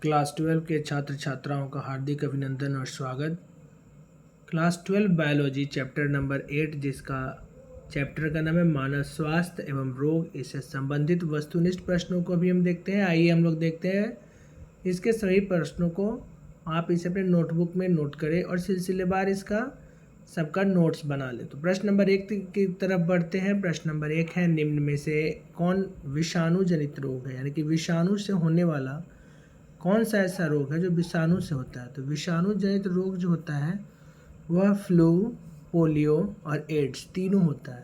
Class 12 के छात्र छात्राओं का हार्दिक अभिनंदन और स्वागत। क्लास 12 बायोलॉजी चैप्टर नंबर 8, जिसका चैप्टर का नाम है मानव स्वास्थ्य एवं रोग, इससे संबंधित वस्तुनिष्ठ प्रश्नों को भी हम देखते हैं। आइए हम लोग देखते हैं इसके सभी प्रश्नों को। आप इसे अपने नोटबुक में नोट करें और सिलसिलेवार इसका सबका नोट्स बना ले। तो प्रश्न नंबर 1 की तरफ बढ़ते हैं। प्रश्न नंबर 1 है, निम्न में से कौन विषाणु जनित रोग है, यानी कि विषाणु से होने वाला कौन सा ऐसा रोग है जो विषाणु से होता है। तो विषाणु जनित रोग जो होता है वह फ्लू, पोलियो और एड्स तीनों होता है।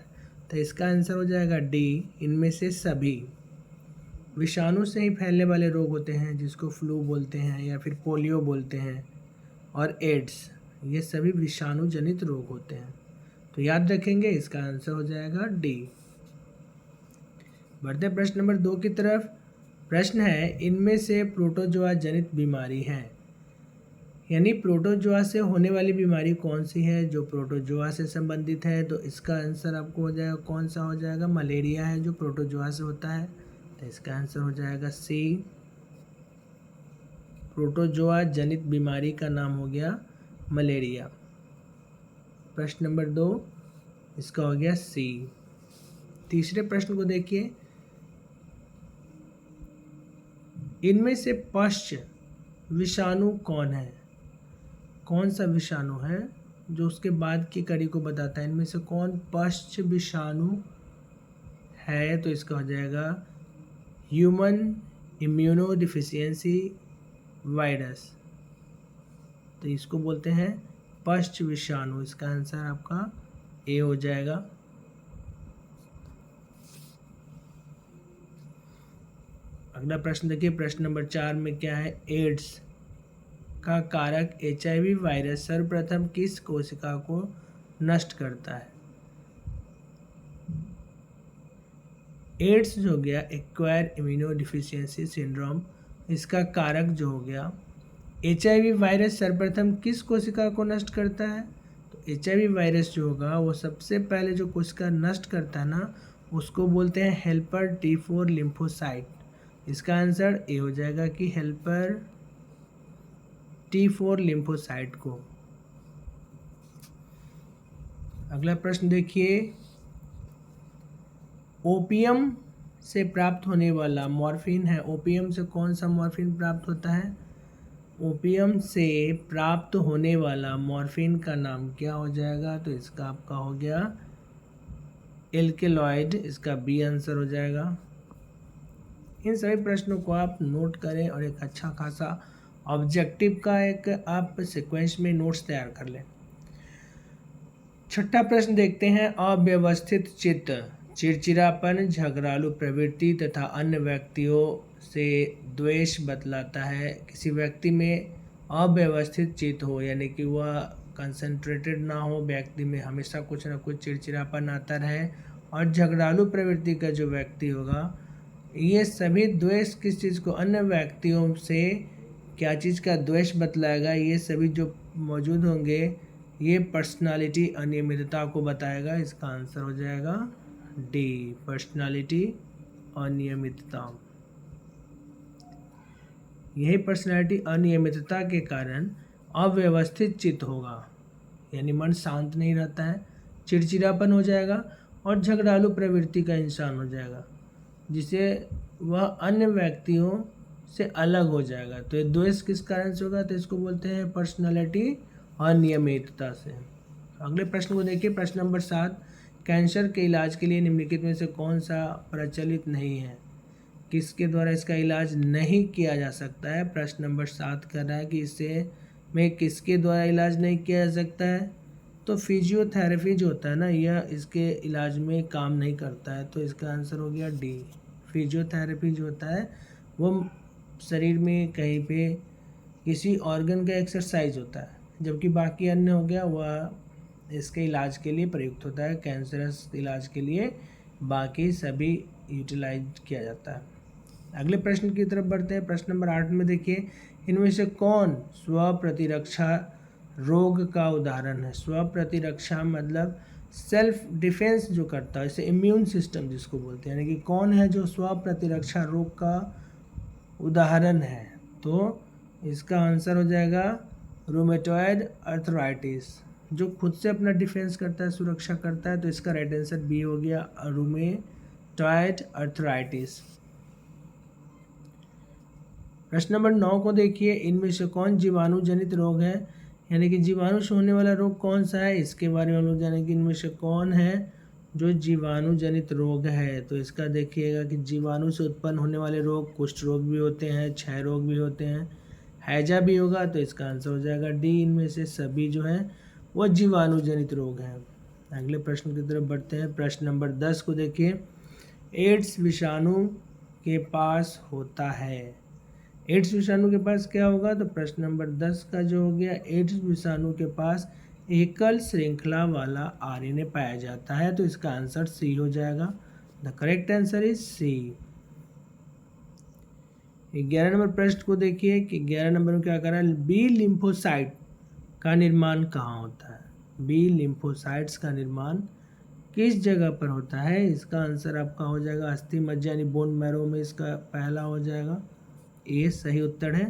तो इसका आंसर हो जाएगा डी, इनमें से सभी। विषाणु से ही फैलने वाले रोग होते हैं जिसको फ्लू बोलते हैं या फिर पोलियो बोलते हैं, और एड्स, ये सभी विषाणु जनित रोग होते हैं। तो याद रखेंगे, इसका आंसर हो जाएगा डी। बढ़ते हैं प्रश्न नंबर 2 की तरफ। प्रश्न है, इनमें से प्रोटोजोआ जनित बीमारी है, यानी प्रोटोजोआ से होने वाली बीमारी कौन सी है जो प्रोटोजोआ से संबंधित है। तो इसका आंसर आपको हो जाएगा, कौन सा हो जाएगा, मलेरिया है जो प्रोटोजोआ से होता है। तो इसका आंसर हो जाएगा सी, प्रोटोजोआ जनित बीमारी का नाम हो गया मलेरिया। प्रश्न नंबर 2 इसका हो गया सी। तीसरे प्रश्न को देखिए, इनमें से पश्च विषाणु कौन है, कौन सा विषाणु है जो उसके बाद की कड़ी को बताता है। इनमें से कौन पश्च विषाणु है। तो इसका हो जाएगा ह्यूमन इम्यूनो डिफिशियंसी वायरस। तो इसको बोलते हैं पश्च विषाणु। इसका आंसर आपका ए हो जाएगा। अगला प्रश्न देखिए, प्रश्न नंबर 4 में क्या है, एड्स का कारक HIV वायरस सर्वप्रथम किस कोशिका को नष्ट करता है। एड्स जो हो गया एक्वायर इम्यूनो डिफिशियंसी सिंड्रोम, इसका कारक जो हो गया HIV वायरस सर्वप्रथम किस कोशिका को नष्ट करता है। तो HIV वायरस जो होगा वो सबसे पहले जो कोशिका नष्ट करता है ना, उसको बोलते हैं हेल्पर T4 लिम्फोसाइट। इसका आंसर ए हो जाएगा कि हेल्पर T4 लिम्फोसाइट को। अगला प्रश्न देखिए, ओपियम से प्राप्त होने वाला मॉर्फिन है। ओपियम से कौन सा मॉर्फिन प्राप्त होता है। ओपियम से प्राप्त होने वाला मॉर्फिन का नाम क्या हो जाएगा। तो इसका आपका हो गया एल्केलॉइड। इसका बी आंसर हो जाएगा। इन सभी प्रश्नों को आप नोट करें और एक अच्छा खासा ऑब्जेक्टिव का एक आप सीक्वेंस में नोट्स तैयार कर लें। छठा प्रश्न देखते हैं, अव्यवस्थित चित्त, चिड़चिड़ापन, झगड़ालू प्रवृत्ति तथा अन्य व्यक्तियों से द्वेष बतलाता है। किसी व्यक्ति में अव्यवस्थित चित्त हो, यानी कि वह कंसंट्रेटेड ना हो, व्यक्ति में हमेशा कुछ ना कुछ चिड़चिड़ापन आता रहे, और झगड़ालू प्रवृत्ति का जो व्यक्ति होगा, ये सभी द्वेष किस चीज़ को, अन्य व्यक्तियों से क्या चीज़ का द्वेष बतलाएगा। ये सभी जो मौजूद होंगे ये पर्सनालिटी अनियमितता को बताएगा। इसका आंसर हो जाएगा डी, पर्सनालिटी अनियमितता। यही पर्सनालिटी अनियमितता के कारण अव्यवस्थित चित्त होगा, यानी मन शांत नहीं रहता है, चिड़चिड़ापन हो जाएगा और झगड़ालू प्रवृत्ति का इंसान हो जाएगा, जिसे वह अन्य व्यक्तियों से अलग हो जाएगा। तो ये द्वेष किस कारण से होगा। तो इसको बोलते हैं पर्सनालिटी अनियमितता से। अगले प्रश्न को देखिए, प्रश्न नंबर 7, कैंसर के इलाज के लिए निम्नलिखित में से कौन सा प्रचलित नहीं है, किसके द्वारा इसका इलाज नहीं किया जा सकता है। प्रश्न नंबर 7 कर रहा है कि इससे में किसके द्वारा इलाज नहीं किया जा सकता है। तो फिजियोथेरेपी जो होता है ना, यह इसके इलाज में काम नहीं करता है। तो इसका आंसर हो गया डी, फिजियोथेरेपी जो होता है वो शरीर में कहीं पे किसी ऑर्गन का एक्सरसाइज होता है, जबकि बाकी अन्य हो गया वह इसके इलाज के लिए प्रयुक्त होता है। कैंसरस इलाज के लिए बाकी सभी यूटिलाइज किया जाता है। अगले प्रश्न की तरफ बढ़ते हैं। प्रश्न नंबर 8 में देखिए, इनमें से कौन स्व प्रतिरक्षा रोग का उदाहरण है। स्व प्रतिरक्षा मतलब सेल्फ डिफेंस जो करता है, इसे इम्यून सिस्टम जिसको बोलते हैं, यानी कि कौन है जो स्व प्रतिरक्षा रोग का उदाहरण है। तो इसका आंसर हो जाएगा रूमेटॉयड अर्थराइटिस, जो खुद से अपना डिफेंस करता है, सुरक्षा करता है, तो इसका राइट आंसर बी हो गया, रूमेटॉयड अर्थराइटिस। प्रश्न नंबर 9 को देखिए, इनमें से कौन जीवाणु जनित रोग है, यानी कि जीवाणु से होने वाला रोग कौन सा है, इसके बारे में हम लोग जानेंगे। इनमें से कौन है जो जीवाणु जनित रोग है, तो इसका देखिएगा कि जीवाणु से उत्पन्न होने वाले रोग कुष्ठ रोग भी होते हैं, क्षय रोग भी होते हैं, हैजा भी होगा, तो इसका आंसर हो जाएगा डी, इनमें से सभी जो है वो जीवाणु जनित रोग हैं। अगले प्रश्न की तरफ बढ़ते हैं। प्रश्न नंबर 10 को देखिए, एड्स विषाणु के पास होता है, एड्स विषाणु के पास क्या होगा, तो प्रश्न नंबर 10 का जो हो गया, एड्स विषाणु के पास एकल श्रृंखला वाला आरएनए पाया जाता है, तो इसका आंसर सी हो जाएगा। The correct answer is C. 11 number प्रश्न को देखिए कि 11 नंबर में क्या कर रहा है, बी लिम्फोसाइट का निर्माण कहाँ होता है, बी लिम्फोसाइट्स का निर्माण किस जगह पर होता है, इसका आंसर आपका हो जाएगा अस्थि मज्जा यानी बोन मैरो में, इसका पहला हो जाएगा ए सही उत्तर है।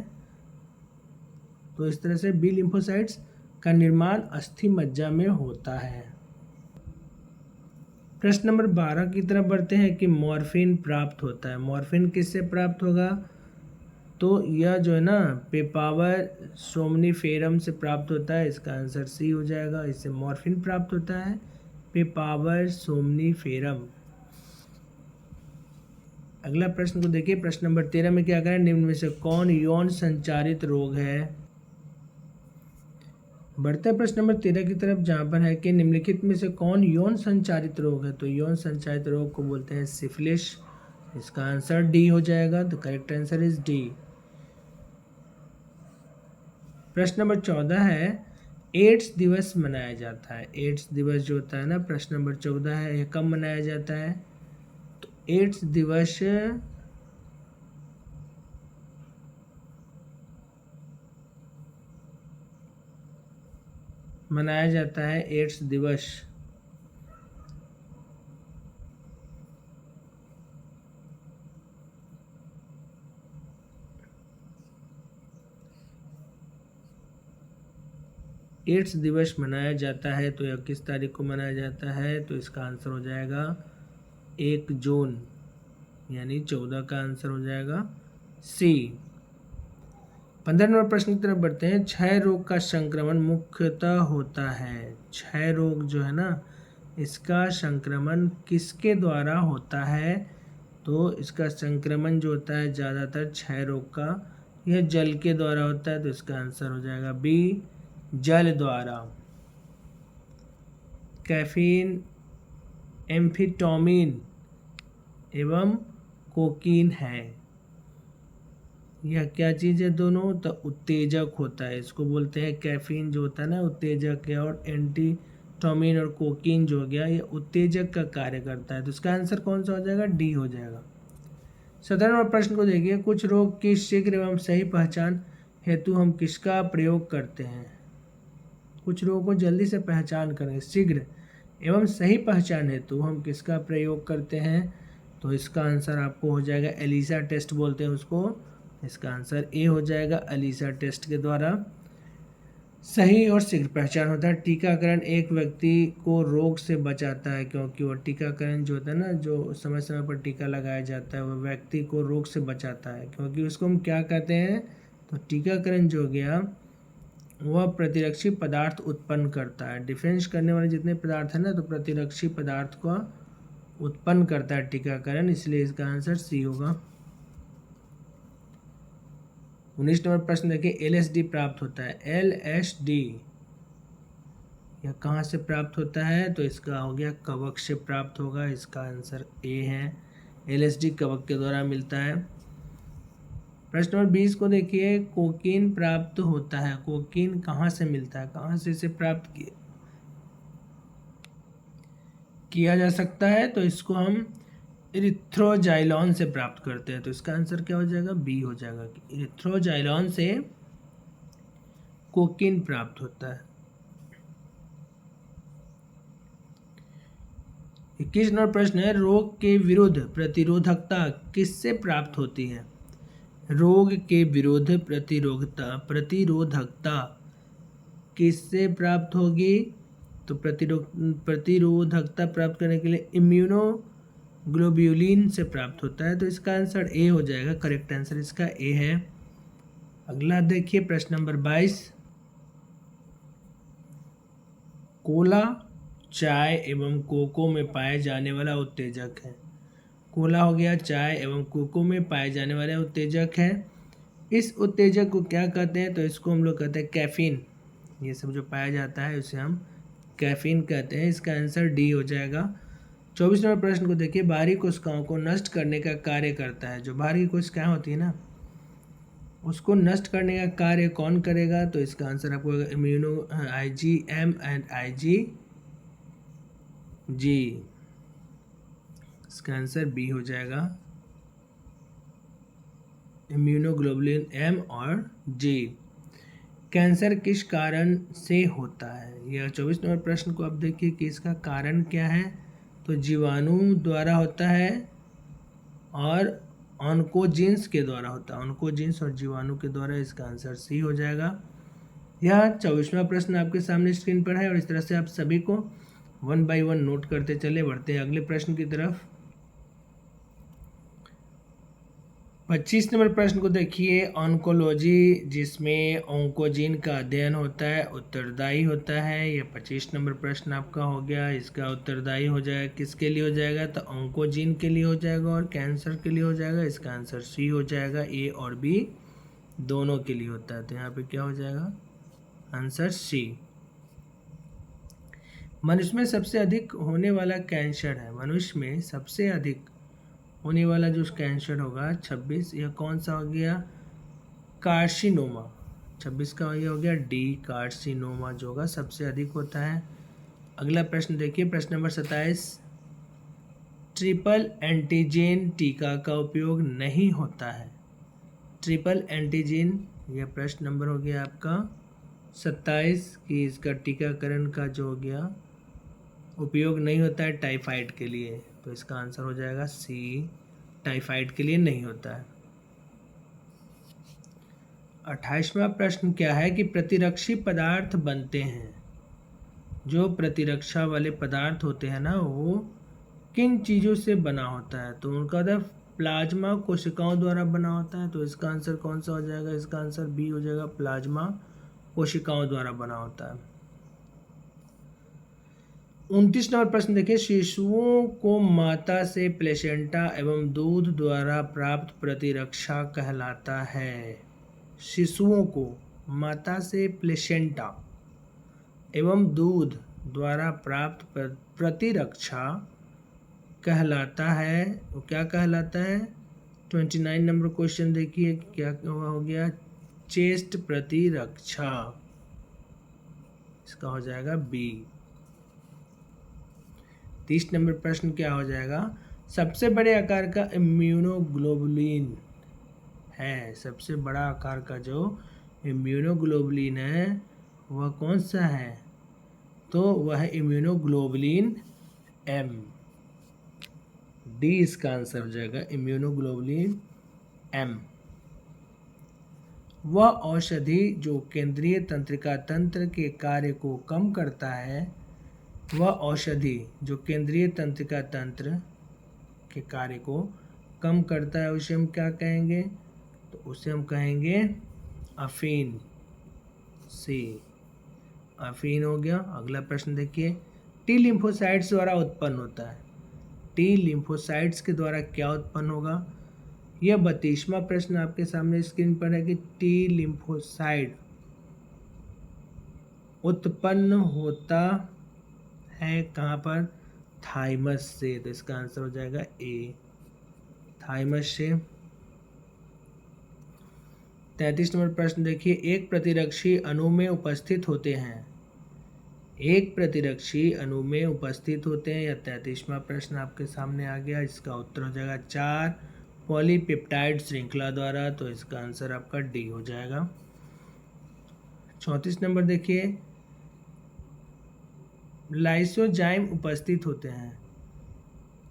तो इस तरह से बी लिम्फोसाइट्स का निर्माण अस्थि मज्जा में होता है। प्रश्न नंबर 12 की तरफ बढ़ते हैं कि मॉर्फिन प्राप्त होता है, मॉर्फिन किससे प्राप्त होगा, तो यह जो है ना पेपावर सोमनीफेरम से प्राप्त होता है, इसका आंसर सी हो जाएगा, इससे मॉर्फिन प्राप्त होता है, पेपावर सोमनीफेरम। अगला प्रश्न को देखिए, प्रश्न नंबर 13 में क्या करें, निम्न में से कौन यौन संचारित रोग है। बढ़ते हैं प्रश्न नंबर 13 की तरफ, जहाँ पर है कि निम्नलिखित में से कौन यौन संचारित रोग है, तो यौन संचारित रोग को बोलते हैं सिफिलिस, इसका आंसर डी हो जाएगा। The correct answer is D. प्रश्न नंबर 14 है, एड्स दिवस मनाया जाता है, एड्स दिवस जो होता है ना, प्रश्न नंबर 14 है, यह कब मनाया जाता है, तो एड्स दिवस मनाया जाता है, एड्स दिवस एड्स दिवस मनाया जाता है, तो यह किस तारीख को मनाया जाता है, तो इसका आंसर हो जाएगा 1 जून, यानी 14 का आंसर हो जाएगा सी। 15 नंबर प्रश्न की तरफ बढ़ते हैं, क्षय रोग का संक्रमण मुख्यतः होता है, क्षय रोग जो है ना, इसका संक्रमण किसके द्वारा होता है, तो इसका संक्रमण जो होता है ज़्यादातर क्षय रोग का यह जल के द्वारा होता है, तो इसका आंसर हो जाएगा बी, जल द्वारा। कैफीन, एम्फेटामिन एवं कोकीन है, यह क्या चीज़ है दोनों, तो उत्तेजक होता है, इसको बोलते हैं कैफीन जो होता है ना उत्तेजक है, और एंटीटोमिन और कोकीन जो हो गया ये उत्तेजक का कार्य करता है, तो इसका आंसर कौन सा हो जाएगा, डी हो जाएगा। 17 नंबर प्रश्न को देखिए, कुछ रोग की शीघ्र एवं सही पहचान हेतु हम किसका प्रयोग करते हैं, कुछ रोगों को जल्दी से पहचान करें, शीघ्र एवं सही पहचान हेतु हम किसका प्रयोग करते हैं, तो इसका आंसर आपको हो जाएगा एलिसा टेस्ट बोलते हैं उसको, इसका आंसर ए हो जाएगा, एलिसा टेस्ट के द्वारा सही और शीघ्र पहचान होता है। टीकाकरण एक व्यक्ति को रोग से बचाता है, क्योंकि वो टीकाकरण जो होता है ना, जो समय समय पर टीका लगाया जाता है, वो व्यक्ति को रोग से बचाता है, क्योंकि उसको हम क्या कहते हैं, तो टीकाकरण जो हो गया वह प्रतिरक्षी पदार्थ उत्पन्न करता है, डिफेंस करने वाले जितने पदार्थ हैं ना, तो प्रतिरक्षी पदार्थ को उत्पन्न करता है टीकाकरण, इसलिए इसका आंसर सी होगा। 19 नंबर प्रश्न देखिए, एलएसडी प्राप्त होता है, एलएसडी यह कहाँ से प्राप्त होता है, तो इसका हो गया कवक से प्राप्त होगा, इसका आंसर ए है, एलएसडी कवक के द्वारा मिलता है। प्रश्न नंबर 20 को देखिए, कोकीन प्राप्त होता है, कोकीन कहाँ से मिलता है, कहाँ से इसे प्राप्त किया जा सकता है, तो इसको हम इरिथ्रोजाइलॉन से प्राप्त करते हैं, तो इसका आंसर क्या हो जाएगा, बी हो जाएगा, इरिथ्रोजाइलॉन से कोकीन प्राप्त होता है। 21 नंबर प्रश्न है, रोग के विरुद्ध प्रतिरोधकता किससे प्राप्त होती है, रोग के विरुद्ध प्रतिरोधकता किससे प्राप्त होगी? तो प्रतिरोधकता प्राप्त करने के लिए इम्यूनोग्लोब्यूलिन से प्राप्त होता है। तो इसका आंसर ए हो जाएगा, करेक्ट आंसर इसका ए है। अगला देखिए प्रश्न नंबर 22। कोला चाय एवं कोको में पाए जाने वाला उत्तेजक है। कोला हो गया, चाय एवं कोको में पाए जाने वाला उत्तेजक है। इस उत्तेजक को क्या कहते हैं? तो इसको हम लोग कहते हैं कैफीन। ये सब जो पाया जाता है उसे हम कैफीन कहते हैं। इसका आंसर डी हो जाएगा। 24 नंबर प्रश्न को देखिए। बाहरी कोशिकाओं को नष्ट करने का कार्य करता है। जो बाहरी कोशिकाएं होती है ना, उसको नष्ट करने का कार्य कौन करेगा? तो इसका आंसर आपको इम्यूनो IgM एंड IgG। इसका आंसर बी हो जाएगा, इम्यूनोग्लोबुलिन M और G। कैंसर किस कारण से होता है? यह 24 नंबर प्रश्न को आप देखिए कि इसका कारण क्या है। तो जीवाणु द्वारा होता है और ऑन्कोजीन्स के द्वारा होता है। ऑन्कोजीन्स और जीवाणु के द्वारा। इसका आंसर सी हो जाएगा। यह 24वां प्रश्न आपके सामने स्क्रीन पर है और इस तरह से आप सभी को 1 बाय 1 नोट करते चले। बढ़ते हैं अगले प्रश्न की तरफ। 25 नंबर प्रश्न को देखिए। ऑन्कोलॉजी, जिसमें ऑन्कोजीन का अध्ययन होता है, उत्तरदायी होता है। यह 25 नंबर प्रश्न आपका हो गया। इसका उत्तरदायी हो जाएगा, किसके लिए हो जाएगा? तो ऑन्कोजीन के लिए हो जाएगा और कैंसर के लिए हो जाएगा। इसका आंसर सी हो जाएगा। ए और बी दोनों के लिए होता है। तो यहाँ पे क्या हो जाएगा? Answer C. मनुष्य में सबसे अधिक होने वाला कैंसर है। मनुष्य में सबसे अधिक होने वाला जो कैंसर होगा 26, यह कौन सा हो गया? कार्सिनोमा। 26 का ये हो गया डी, कार्सिनोमा जो होगा सबसे अधिक होता है। अगला प्रश्न देखिए, प्रश्न नंबर 27। ट्रिपल एंटीजन टीका का उपयोग नहीं होता है। ट्रिपल एंटीजन, यह प्रश्न नंबर हो गया आपका 27 कि इसका टीकाकरण का जो हो गया उपयोग नहीं होता है टाइफाइड के लिए। तो इसका आंसर हो जाएगा सी, टाइफाइड के लिए नहीं होता है। 28वां प्रश्न क्या है कि प्रतिरक्षी पदार्थ बनते हैं। जो प्रतिरक्षा वाले पदार्थ होते हैं ना, वो किन चीज़ों से बना होता है? तो उनका तो प्लाज्मा कोशिकाओं द्वारा बना होता है। तो इसका आंसर कौन सा हो जाएगा? इसका आंसर बी हो जाएगा, प्लाज्मा कोशिकाओं द्वारा बना होता है। 29 नंबर प्रश्न देखिए। शिशुओं को माता से प्लेसेंटा एवं दूध द्वारा प्राप्त प्रतिरक्षा कहलाता है। शिशुओं को माता से प्लेसेंटा एवं दूध द्वारा प्राप्त प्रतिरक्षा कहलाता है। वो क्या कहलाता है? 29 नंबर क्वेश्चन देखिए क्या हो गया? चेस्ट प्रतिरक्षा। इसका हो जाएगा बी। 30 नंबर प्रश्न क्या हो जाएगा? सबसे बड़े आकार का इम्यूनोग्लोबुलिन है। सबसे बड़ा आकार का जो इम्यूनोग्लोबुलिन है वह कौन सा है? तो वह इम्यूनोग्लोबुलिन M। डी इसका आंसर हो जाएगा, इम्यूनोग्लोबुलिन M। वह औषधि जो केंद्रीय तंत्रिका तंत्र के कार्य को कम करता है, वह औषधि जो केंद्रीय तंत्रिका तंत्र के कार्य को कम करता है, उसे हम क्या कहेंगे? तो उसे हम कहेंगे अफीन। सी, अफीन हो गया। अगला प्रश्न देखिए। टी लिम्फोसाइट्स द्वारा उत्पन्न होता है। टी लिम्फोसाइट्स के द्वारा क्या उत्पन्न होगा? यह 32वां प्रश्न आपके सामने स्क्रीन पर है कि टी लिम्फोसाइट उत्पन्न होता है कहाँ पर? थाइमस से। तो इसका आंसर हो जाएगा ए, थाइमस से। 33 नंबर प्रश्न देखिए। एक प्रतिरक्षी अणु में उपस्थित होते हैं। एक प्रतिरक्षी अणु में उपस्थित होते हैं। यह 33वां प्रश्न आपके सामने आ गया। इसका उत्तर हो जाएगा 4 पॉलीपेप्टाइड श्रृंखला द्वारा। तो इसका आंसर आपका डी हो जाएगा। 34 नंबर देखिए। लाइसोजाइम उपस्थित होते हैं।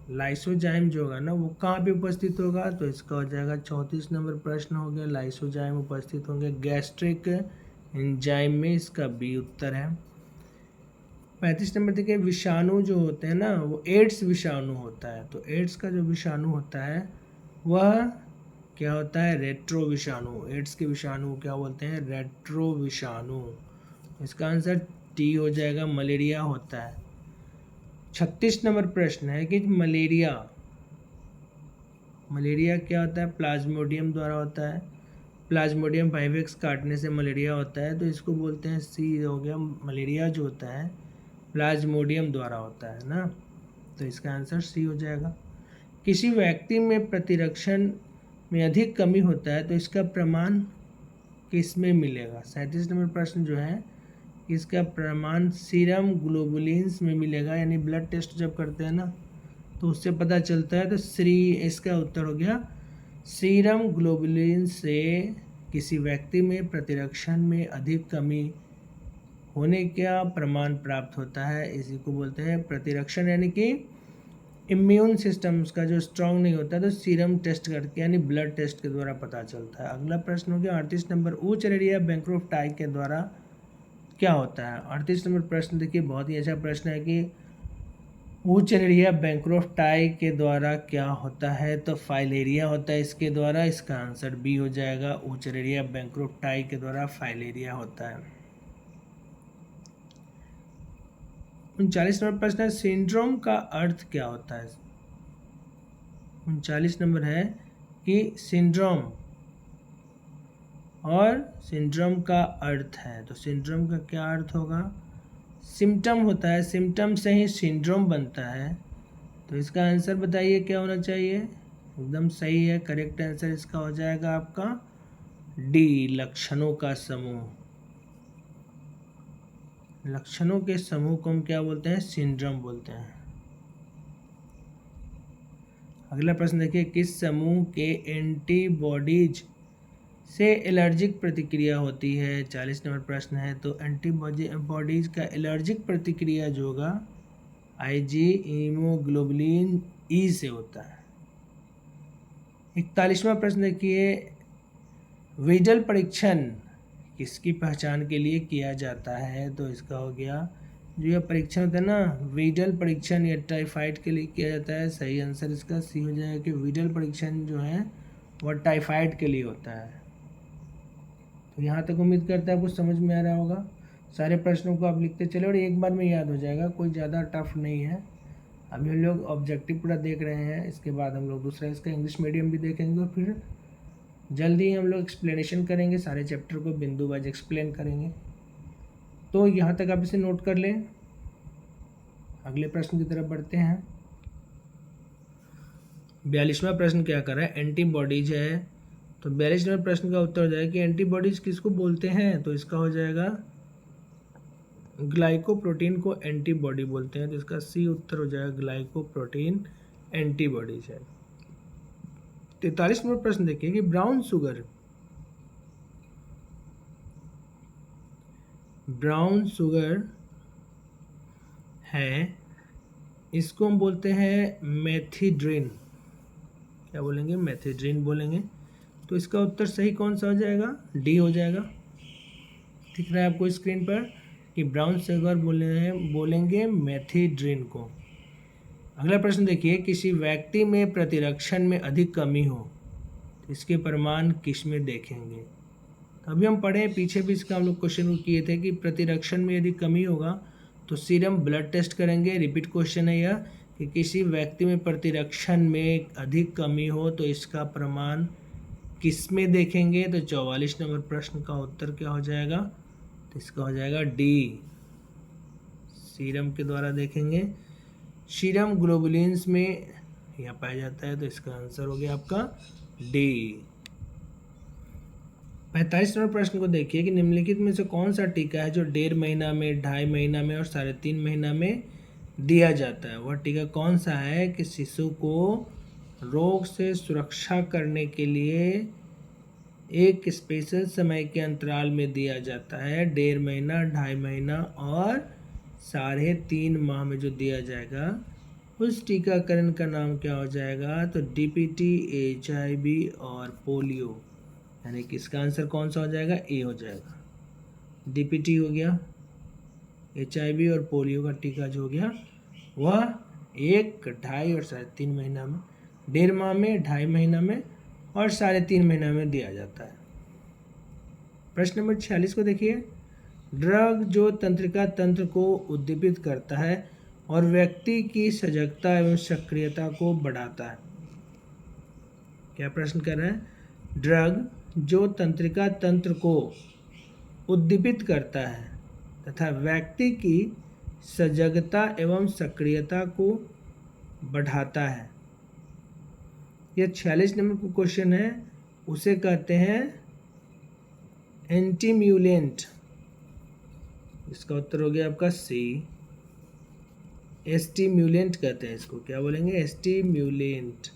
लाइसोजाइम जो होगा ना वो कहाँ पे उपस्थित होगा, तो इसका हो जाएगा 34 नंबर प्रश्न हो गया, लाइसोजाइम उपस्थित होंगे गैस्ट्रिक एंजाइम में, इसका बी उत्तर है। 35 नंबर देखिए, विषाणु जो होते हैं ना वो एड्स विषाणु होता है, तो एड्स का जो विषाणु होता है वह क्या होता है, रेट्रो विषाणु। एड्स के विषाणु क्या बोलते हैं, रेट्रो विषाणु। इसका आंसर टी हो जाएगा, मलेरिया होता है। 36 नंबर प्रश्न है कि मलेरिया क्या होता है, प्लाज्मोडियम द्वारा होता है। प्लाज्मोडियम वाइवेक्स काटने से मलेरिया होता है, तो इसको बोलते हैं, सी हो गया, मलेरिया जो होता है प्लाज्मोडियम द्वारा होता है ना, तो इसका आंसर सी हो जाएगा। किसी व्यक्ति में प्रतिरक्षण में अधिक कमी होता है तो इसका प्रमाण किस में मिलेगा। 37 नंबर प्रश्न जो है इसका प्रमाण सीरम ग्लोबुलिन्स में मिलेगा, यानी ब्लड टेस्ट जब करते हैं ना तो उससे पता चलता है, तो इसका उत्तर हो गया सीरम ग्लोबुलिन से किसी व्यक्ति में प्रतिरक्षण में अधिक कमी होने का प्रमाण प्राप्त होता है, इसी को बोलते हैं प्रतिरक्षण, यानी कि इम्यून सिस्टम उसका जो स्ट्रांग नहीं होता तो सीरम टेस्ट करके यानी ब्लड टेस्ट के द्वारा पता चलता है। अगला प्रश्न हो गया 38 नंबर, ऊचरेरिया बैंक्रोफ्ट टाई के द्वारा क्या होता है। 38 नंबर प्रश्न देखिए बहुत ही अच्छा प्रश्न है कि ऊचरेरिया बैंक्रोफ्ट टाई के द्वारा क्या होता है, तो फाइलेरिया होता है इसके द्वारा, इसका आंसर बी हो जाएगा, ऊचरेरिया बैंक्रोफ्ट टाई के द्वारा फाइलेरिया होता है। 39 नंबर प्रश्न है, सिंड्रोम का अर्थ क्या होता है। 39 नंबर है कि सिंड्रोम और सिंड्रोम का अर्थ है, तो सिंड्रोम का क्या अर्थ होगा, सिम्टम होता है, सिम्टम से ही सिंड्रोम बनता है, तो इसका आंसर बताइए क्या होना चाहिए। एकदम सही है, करेक्ट आंसर इसका हो जाएगा आपका डी, लक्षणों का समूह। लक्षणों के समूह को हम क्या बोलते हैं, सिंड्रोम बोलते हैं। अगला प्रश्न देखिए, किस समूह के एंटीबॉडीज से एलर्जिक प्रतिक्रिया होती है। 40 नंबर प्रश्न है, तो एंटीबॉडीज का एलर्जिक प्रतिक्रिया जो होगा आईजी हीमोग्लोबिन ई से होता है। 41वां प्रश्न देखिए, वीडल परीक्षण किसकी पहचान के लिए किया जाता है, तो इसका हो गया जो यह परीक्षण होता है ना, वीडल परीक्षण या टाइफाइड के लिए किया जाता है, सही आंसर इसका सी हो जाएगा कि वीडल परीक्षण जो है वह टाइफाइड के लिए होता है। तो यहाँ तक उम्मीद करता है आपको समझ में आ रहा होगा। सारे प्रश्नों को आप लिखते चले और एक बार में याद हो जाएगा, कोई ज़्यादा टफ नहीं है। अभी हम लोग ऑब्जेक्टिव पूरा देख रहे हैं, इसके बाद हम लोग दूसरा इसका इंग्लिश मीडियम भी देखेंगे और फिर जल्दी ही हम लोग एक्सप्लेनेशन करेंगे, सारे चैप्टर को बिंदु वाइज एक्सप्लेन करेंगे। तो यहाँ तक आप इसे नोट कर लें। अगले प्रश्न की तरफ बढ़ते हैं। 42वां प्रश्न क्या कर रहा है, एंटीबॉडीज है, तो 42 नंबर प्रश्न का उत्तर हो जाएगा कि एंटीबॉडीज किसको बोलते हैं, तो इसका हो जाएगा ग्लाइकोप्रोटीन को एंटीबॉडी बोलते हैं, तो इसका सी उत्तर हो जाएगा, ग्लाइकोप्रोटीन एंटीबॉडीज है। 43 नंबर प्रश्न देखिए कि ब्राउन शुगर है, इसको हम बोलते हैं मेथिड्रिन, क्या बोलेंगे, मेथिड्रिन बोलेंगे, तो इसका उत्तर सही कौन सा हो जाएगा, डी हो जाएगा। दिख रहा है आपको स्क्रीन पर कि ब्राउन शुगर बोलेंगे मेथिड्रिन को। अगला प्रश्न देखिए, किसी व्यक्ति में प्रतिरक्षण में अधिक कमी हो तो इसके प्रमाण किस में देखेंगे। तो अभी हम पढ़े पीछे भी इसका हम लोग क्वेश्चन किए थे कि प्रतिरक्षण में यदि कमी होगा तो सीरम ब्लड टेस्ट करेंगे। रिपीट क्वेश्चन है यह कि किसी व्यक्ति में प्रतिरक्षण में अधिक कमी हो तो इसका प्रमाण किस में देखेंगे, तो 44 नंबर प्रश्न का उत्तर क्या हो जाएगा, तो इसका हो जाएगा डी, सीरम के द्वारा देखेंगे। सीरम ग्लोबुलिन्स में यह पाया जाता है, तो इसका आंसर हो गया आपका डी। 45 नंबर प्रश्न को देखिए कि निम्नलिखित में से कौन सा टीका है जो 1.5 महीना में, 2.5 महीना में और 3.5 महीना में दिया जाता है। वह टीका कौन सा है कि शिशु को रोग से सुरक्षा करने के लिए एक स्पेशल समय के अंतराल में दिया जाता है। 1.5 महीना, 2.5 महीना और 3.5 माह में जो दिया जाएगा उस टीकाकरण का नाम क्या हो जाएगा? तो डीपीटी, HIV और पोलियो, यानी कि इसका आंसर कौन सा हो जाएगा? ए हो जाएगा। डीपीटी हो गया, HIV और पोलियो का टीका जो हो गया वह 1, 2.5 और 3.5 महीना में, 1.5 माह में, 2.5 महीना में और 3.5 महीना में दिया जाता है। प्रश्न नंबर 46 को देखिए। ड्रग जो तंत्रिका तंत्र को उद्दीपित करता है और व्यक्ति की सजगता एवं सक्रियता को बढ़ाता है। क्या प्रश्न कर रहा है? ड्रग जो तंत्रिका तंत्र को उद्दीपित करता है तथा व्यक्ति की सजगता एवं सक्रियता को बढ़ाता है। यह 46 नंबर का क्वेश्चन है, उसे कहते हैं एंटीम्यूलेंट। इसका उत्तर हो गया आपका सी, एस्टीम्यूलेंट कहते हैं इसको। क्या बोलेंगे? एस्टीम्यूलेंट।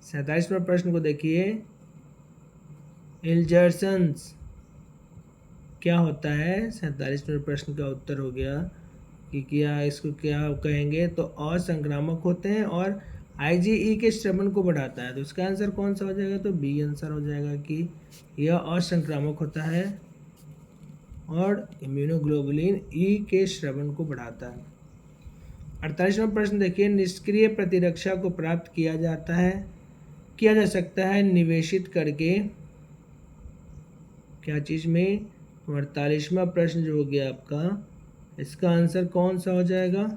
47वें प्रश्न को देखिए। इल्जर्सन्स क्या होता है? 47वें प्रश्न का उत्तर हो गया कि क्या इसको क्या कहेंगे? तो असंक्रामक होते हैं और IgE के श्रवण को बढ़ाता है। तो इसका आंसर कौन सा हो जाएगा? तो बी आंसर हो जाएगा कि यह असंक्रामक होता है और इम्यूनोग्लोबुलिन E के श्रवण को बढ़ाता है। 48वां प्रश्न देखिए। निष्क्रिय प्रतिरक्षा को प्राप्त किया जा सकता है निवेशित करके क्या चीज में? 48वां प्रश्न जो हो गया आपका, इसका आंसर कौन सा हो जाएगा?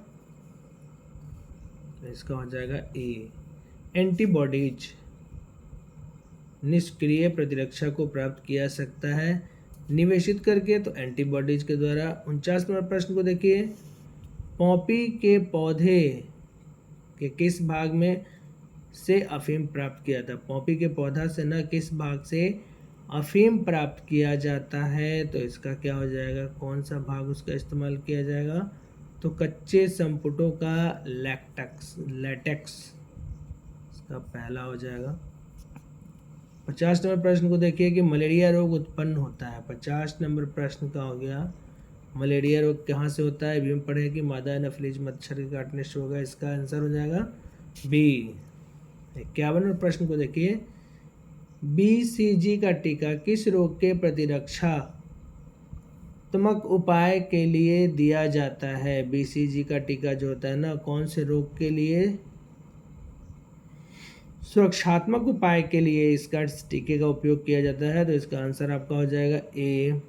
इसका हो जाएगा ए, एंटीबॉडीज। निष्क्रिय प्रतिरक्षा को प्राप्त किया जा सकता है निवेशित करके, तो एंटीबॉडीज के द्वारा। 49वां प्रश्न को देखिए। पॉपी के पौधे के किस भाग में से अफीम प्राप्त किया था? पॉपी के पौधा से न किस भाग से अफीम प्राप्त किया जाता है? तो इसका क्या हो जाएगा? कौन सा भाग उसका इस्तेमाल किया जाएगा? तो कच्चे संपुटों का लेटेक्स इसका पहला हो जाएगा। 50 नंबर प्रश्न को देखिए कि मलेरिया रोग उत्पन्न होता है। 50 नंबर प्रश्न का हो गया, मलेरिया रोग कहाँ से होता है? अभी हम पढ़े कि मादा एनाफिलीज मच्छर के काटने से होगा। इसका आंसर हो जाएगा बी। 51 नंबर प्रश्न को देखिए। BCG का टीका किस रोग के प्रतिरक्षात्मक उपाय के लिए दिया जाता है? BCG का टीका जो होता है ना, कौन से रोग के लिए? सुरक्षात्मक उपाय के लिए इसका टीके का उपयोग किया जाता है। तो इसका आंसर आपका हो जाएगा ए,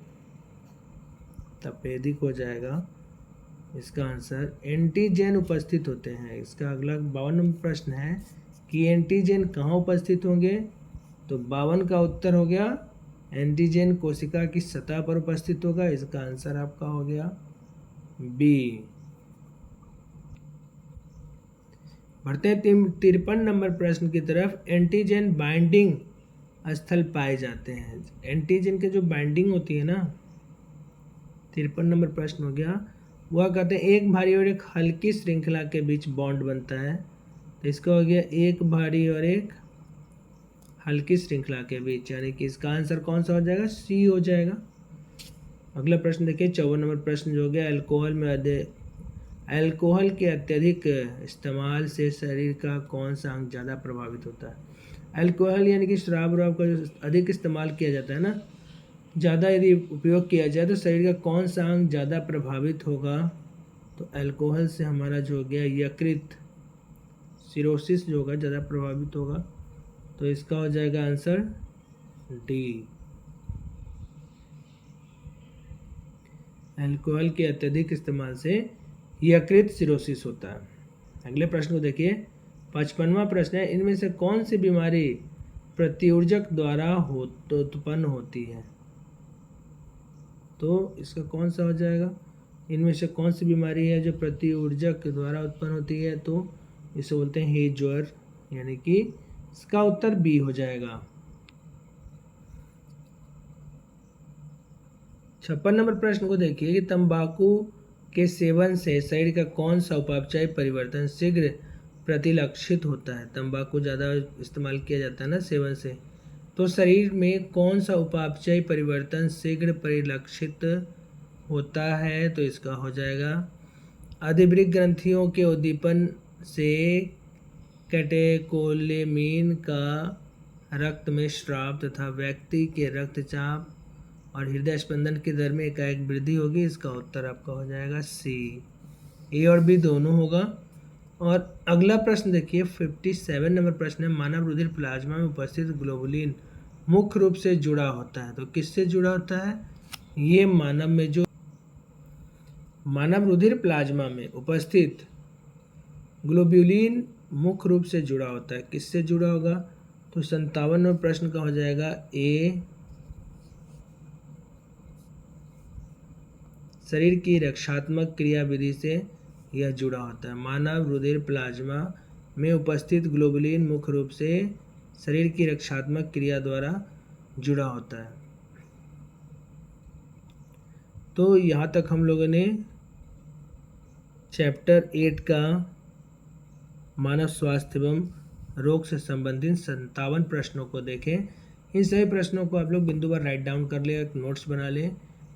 तपेदिक हो जाएगा। इसका आंसर एंटीजन उपस्थित होते हैं। इसका अगला 52 नंबर प्रश्न है कि एंटीजन कहाँ उपस्थित होंगे? तो 52 का उत्तर हो गया एंटीजन कोशिका की सतह पर उपस्थित होगा। इसका आंसर आपका हो गया बी। बढ़ते हैं 53 नंबर प्रश्न की तरफ। एंटीजन बाइंडिंग स्थल पाए जाते हैं। एंटीजन के जो बाइंडिंग होती है ना, 53 नंबर प्रश्न हो गया, वह कहते हैं एक भारी और एक हल्की श्रृंखला के बीच बॉन्ड बनता है। तो इसका हो गया एक भारी और एक हल्की श्रृंखला के बीच, यानी कि इसका आंसर कौन सा हो जाएगा? सी हो जाएगा। अगला प्रश्न देखिए 54 नंबर प्रश्न जो हो गया। अल्कोहल के अत्यधिक इस्तेमाल से शरीर का कौन सा अंग ज़्यादा प्रभावित होता है? अल्कोहल यानी कि शराब वराब का जो अधिक इस्तेमाल किया जाता है ना, ज़्यादा यदि उपयोग किया जाए तो शरीर का कौन सा अंग ज़्यादा प्रभावित होगा? तो अल्कोहल से हमारा जो हो गया यकृत, सिरोसिस जो होगा ज़्यादा प्रभावित होगा। तो इसका हो जाएगा आंसर डी, अल्कोहल के अत्यधिक इस्तेमाल से यकृत सिरोसिस होता है। अगले प्रश्न को देखिए। 55वां प्रश्न है, इनमें से कौन सी बीमारी प्रतिऊर्जक द्वारा उत्पन्न होती है? तो इसका कौन सा हो जाएगा? इनमें से कौन सी बीमारी है जो प्रतिऊर्जक द्वारा उत्पन्न होती है? तो इसे बोलते हैं हेज ज्वर, यानी कि इसका उत्तर बी हो जाएगा। 56 नंबर प्रश्न को देखिए कि तंबाकू के सेवन से शरीर का कौन सा उपापचय परिवर्तन शीघ्र प्रतिलक्षित होता है? तंबाकू ज़्यादा इस्तेमाल किया जाता है ना सेवन से, तो शरीर में कौन सा उपापचय परिवर्तन शीघ्र परिलक्षित होता है? तो इसका हो जाएगा अधिवृक्क ग्रंथियों के उद्दीपन से कैटेकोलेमीन का रक्त में स्राव तथा व्यक्ति के रक्तचाप और हृदय स्पंदन की दर में एकाएक वृद्धि होगी। इसका उत्तर आपका हो जाएगा सी। ए और बी दोनों होगा। और अगला प्रश्न देखिए 57 नंबर प्रश्न है, मानव रुधिर प्लाज्मा में उपस्थित ग्लोबुलिन मुख्य रूप से जुड़ा होता है। तो किससे जुड़ा होता है? ये मानव रुधिर प्लाज्मा में उपस्थित ग्लोब्यूलिन मुख्य रूप से जुड़ा होता है। किससे जुड़ा होगा? तो 57 नंबर प्रश्न का हो जाएगा ए, शरीर की रक्षात्मक क्रियाविधि से यह जुड़ा होता है। मानव रुधिर प्लाज्मा में उपस्थित ग्लोबुलिन मुख्य रूप से शरीर की रक्षात्मक क्रिया द्वारा जुड़ा होता है। तो यहाँ तक हम लोगों ने चैप्टर 8 का मानव स्वास्थ्य एवं रोग से संबंधित 57 प्रश्नों को देखें। इन सभी प्रश्नों को आप लोग बिंदुवार राइट डाउन कर ले, एक नोट्स बना ले।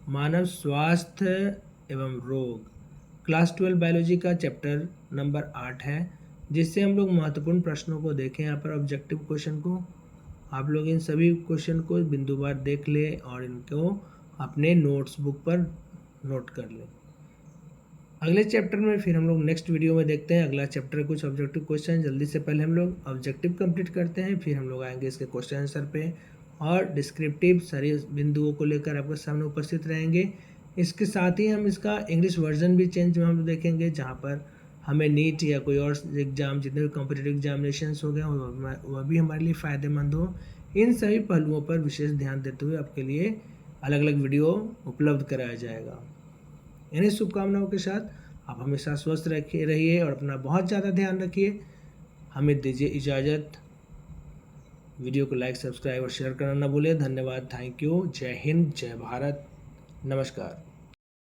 मानव स्वास्थ्य एवं रोग क्लास 12 बायोलॉजी का चैप्टर नंबर 8 है, जिससे हम लोग महत्वपूर्ण प्रश्नों को देखें। यहाँ पर ऑब्जेक्टिव क्वेश्चन को आप लोग इन सभी क्वेश्चन को बिंदुवार देख ले और इनको अपने नोट्स बुक पर नोट कर ले। अगले चैप्टर में फिर हम लोग नेक्स्ट वीडियो में देखते हैं अगला चैप्टर, कुछ ऑब्जेक्टिव क्वेश्चन। जल्दी से पहले हम लोग ऑब्जेक्टिव कंप्लीट करते हैं, फिर हम लोग आएंगे इसके क्वेश्चन आंसर पे और डिस्क्रिप्टिव सारी बिंदुओं को लेकर आपके सामने उपस्थित रहेंगे। इसके साथ ही हम इसका इंग्लिश वर्जन भी चेंज में हम देखेंगे, जहाँ पर हमें नीट या कोई और एग्ज़ाम, जितने भी कॉम्पिटिटिव एग्जामिनेशंस हो गए वह भी हमारे लिए फ़ायदेमंद हो। इन सभी पहलुओं पर विशेष ध्यान देते हुए आपके लिए अलग अलग वीडियो उपलब्ध कराया जाएगा। इन्हीं शुभकामनाओं के साथ आप हमेशा स्वस्थ रहिए और अपना बहुत ज़्यादा ध्यान रखिए। हमें दीजिए इजाज़त। वीडियो को लाइक, सब्सक्राइब और शेयर करना ना भूलें। धन्यवाद, थैंक यू। जय हिंद, जय भारत, नमस्कार।